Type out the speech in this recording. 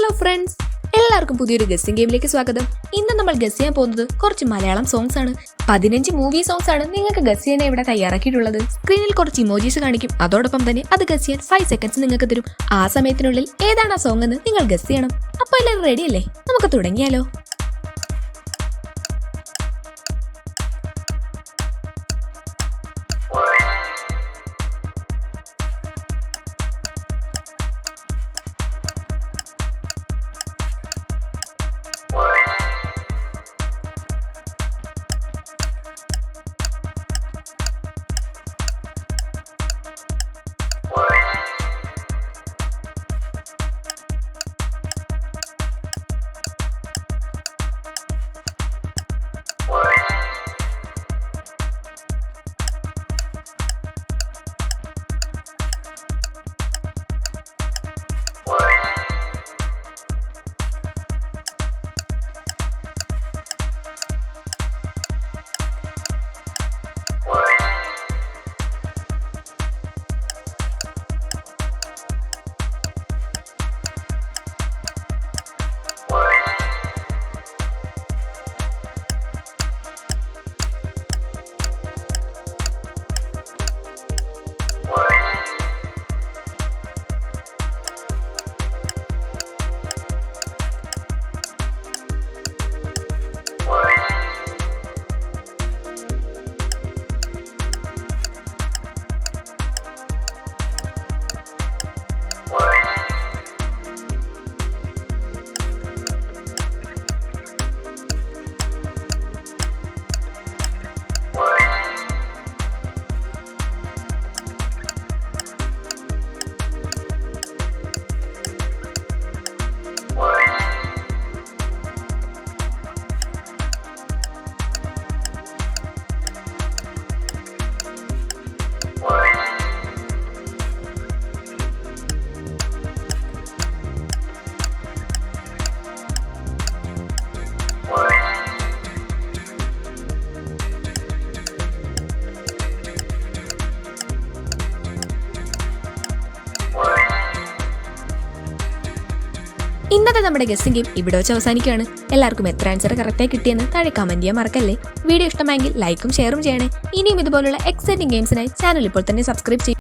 Hello friends, എല്ലാവർക്കും പുതിയൊരു guessing ഗെയിമിലേക്ക് സ്വാഗതം. ഇന്ന് നമ്മൾ ഗസ് ചെയ്യാൻ പോകുന്നത് കുറച്ച് മലയാളം സോങ്സ് ആണ്. 15 മൂവി സോങ്സ് ആണ് നിങ്ങൾക്ക് ഗസ് ചെയ്യാൻ ഇവിടെ തയ്യാറാക്കിയിട്ടുള്ളത്. സ്ക്രീനിൽ കുറച്ച് ഇമോജീസ് കാണിക്കും, അതോടൊപ്പം തന്നെ അത് ഗസ് ചെയ്യാൻ 5 സെക്കൻഡ്സ് നിങ്ങൾക്ക് തരും. ആ സമയത്തിനുള്ളിൽ ഏതാണ് ആ സോങ് എന്ന് നിങ്ങൾ ഗസ് ചെയ്യണം. അപ്പോൾ എല്ലാവരും റെഡി അല്ലേ? നമുക്ക് തുടങ്ങിയാലോ. ഇന്നത്തെ നമ്മുടെ ഗസ്സിംഗ് ഗെയിം ഇവിടെ വെച്ച് അവസാനിക്കുകയാണ്. എല്ലാവർക്കും എത്ര ആൻസർ കറക്റ്റായി കിട്ടിയെന്ന് താഴെ കമന്റ് ചെയ്യാൻ മറക്കല്ലേ. വീഡിയോ ഇഷ്ടമായെങ്കിൽ ലൈക്കും ഷെയറും ചെയ്യണേ. ഇനിയും ഇതുപോലുള്ള എക്സൈറ്റിംഗ് ഗെയിംസിനായി ചാനൽ ഇപ്പോൾ തന്നെ സബ്സ്ക്രൈബ് ചെയ്യും.